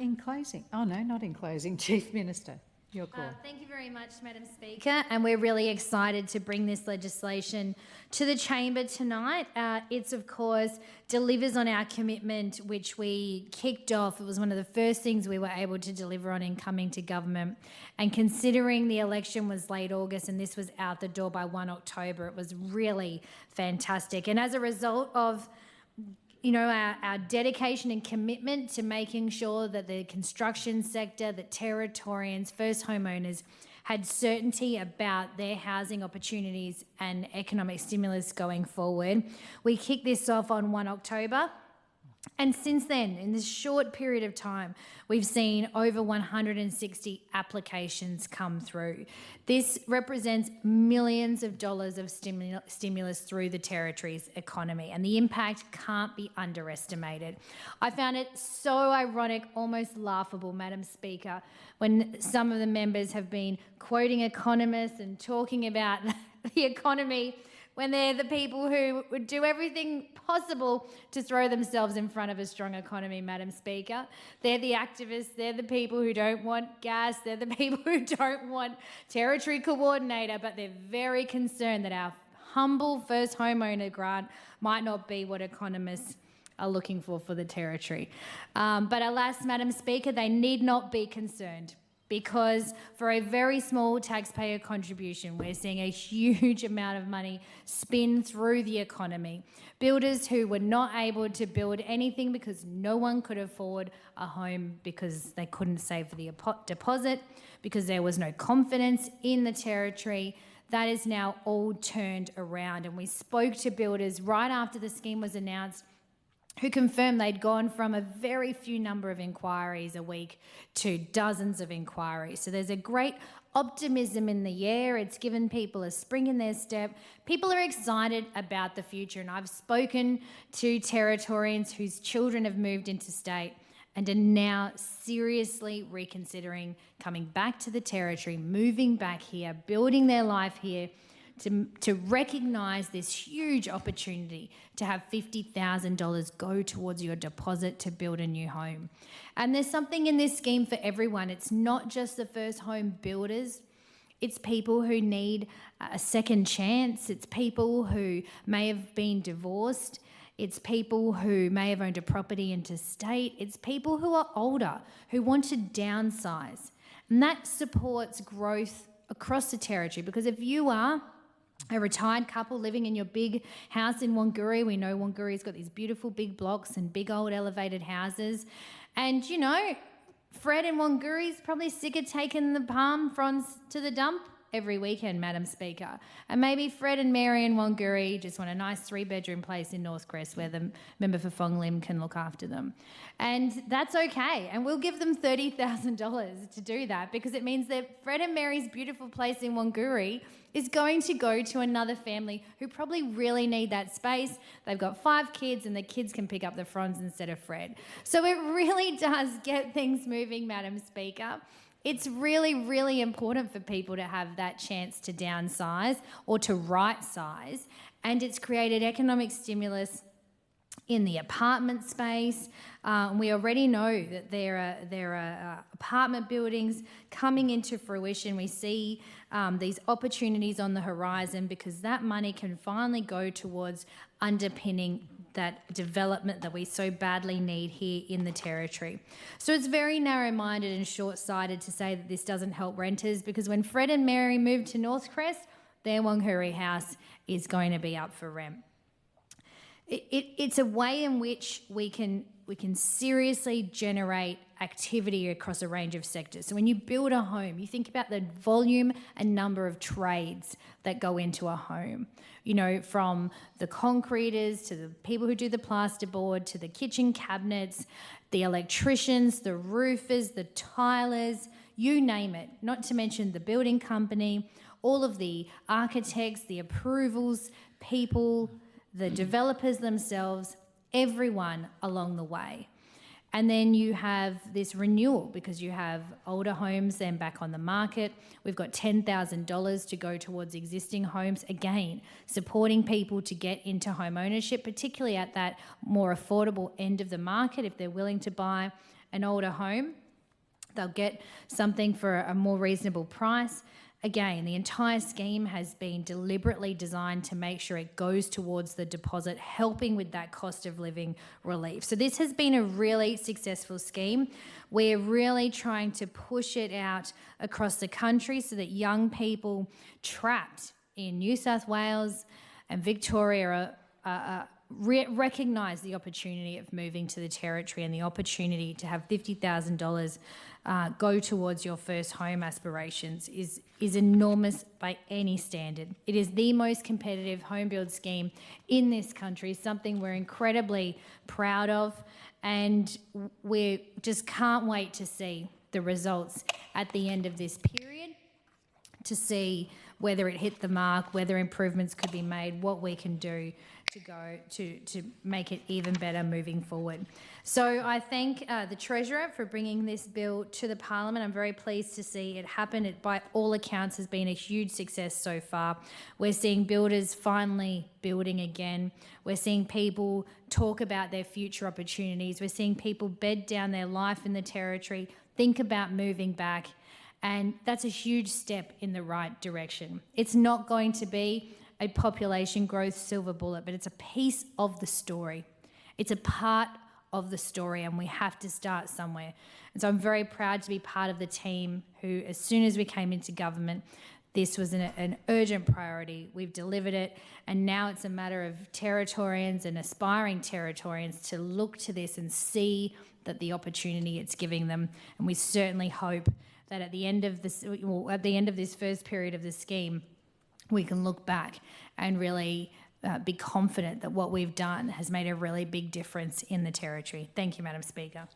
In closing, oh no, not in closing, Chief Minister, your call. Thank you very much, Madam Speaker, and we're really excited to bring this legislation to the chamber tonight. It's, of course, delivers on our commitment, which we kicked off. It was one of the first things we were able to deliver on in coming to government. And considering the election was late August and this was out the door by 1 October, it was really fantastic. And as a result of our dedication and commitment to making sure that the construction sector, that Territorians, first homeowners had certainty about their housing opportunities and economic stimulus going forward. We kicked this off on 1 October. And since then, in this short period of time, we've seen over 160 applications come through. This represents millions of dollars of stimulus through the Territory's economy, and the impact can't be underestimated. I found it so ironic, almost laughable, Madam Speaker, when some of the members have been quoting economists and talking about the economy when they're the people who would do everything possible to throw themselves in front of a strong economy, Madam Speaker. They're the activists, they're the people who don't want gas, they're the people who don't want Territory Coordinator, but they're very concerned that our humble first homeowner grant might not be what economists are looking for the Territory. But alas, Madam Speaker, they need not be concerned, because for a very small taxpayer contribution, we're seeing a huge amount of money spin through the economy. Builders who were not able to build anything because no one could afford a home because they couldn't save for the deposit, because there was no confidence in the Territory, that is now all turned around. And we spoke to builders right after the scheme was announced who confirmed they'd gone from a very few number of inquiries a week to dozens of inquiries. So there's a great optimism in the air. It's given people a spring in their step. People are excited about the future, and I've spoken to Territorians whose children have moved interstate and are now seriously reconsidering coming back to the Territory, moving back here, building their life here, to recognise this huge opportunity to have $50,000 go towards your deposit to build a new home. And there's something in this scheme for everyone. It's not just the first home builders. It's people who need a second chance. It's people who may have been divorced. It's people who may have owned a property interstate. It's people who are older, who want to downsize. And that supports growth across the Territory, because if you are a retired couple living in your big house in Wanguri. We know Wanguri's got these beautiful big blocks and big old elevated houses. And, Fred in Wanguri's probably sick of taking the palm fronds to the dump every weekend, Madam Speaker. And maybe Fred and Mary in Wanguri just want a nice 3-bedroom place in North Crest where the member for Fong Lim can look after them. And that's okay. And we'll give them $30,000 to do that, because it means that Fred and Mary's beautiful place in Wanguri is going to go to another family who probably really need that space. They've got 5 kids and the kids can pick up the fronds instead of Fred. So it really does get things moving, Madam Speaker. It's really, really important for people to have that chance to downsize or to right-size, and it's created economic stimulus in the apartment space. We already know that there are apartment buildings coming into fruition. We see these opportunities on the horizon, because that money can finally go towards underpinning that development that we so badly need here in the Territory. So it's very narrow-minded and short-sighted to say that this doesn't help renters, because when Fred and Mary move to North Crest, their Wanguri house is going to be up for rent. It's a way in which we can seriously generate activity across a range of sectors. So when you build a home, you think about the volume and number of trades that go into a home. From the concreters to the people who do the plasterboard to the kitchen cabinets, the electricians, the roofers, the tilers, you name it, not to mention the building company, all of the architects, the approvals, people, the developers themselves, everyone along the way. And then you have this renewal, because you have older homes then back on the market. We've got $10,000 to go towards existing homes. Again, supporting people to get into home ownership, particularly at that more affordable end of the market if they're willing to buy an older home, they'll get something for a more reasonable price. Again, the entire scheme has been deliberately designed to make sure it goes towards the deposit, helping with that cost of living relief. So this has been a really successful scheme. We're really trying to push it out across the country so that young people trapped in New South Wales and Victoria recognise the opportunity of moving to the Territory and the opportunity to have $50,000 go towards your first home aspirations is enormous by any standard. It is the most competitive home build scheme in this country, something we're incredibly proud of, and we just can't wait to see the results at the end of this period, to see whether it hit the mark, whether improvements could be made, what we can do to make it even better moving forward. So I thank the Treasurer for bringing this bill to the Parliament. I'm very pleased to see it happen. It, by all accounts, has been a huge success so far. We're seeing builders finally building again. We're seeing people talk about their future opportunities. We're seeing people bed down their life in the Territory, think about moving back, and that's a huge step in the right direction. It's not going to be a population growth silver bullet, but it's a piece of the story. It's a part of the story, and we have to start somewhere. And so I'm very proud to be part of the team who, as soon as we came into government, this was an urgent priority. We've delivered it, and now it's a matter of Territorians and aspiring Territorians to look to this and see that the opportunity it's giving them. And we certainly hope that at the end of this first period of the scheme, we can look back and really be confident that what we've done has made a really big difference in the Territory. Thank you, Madam Speaker.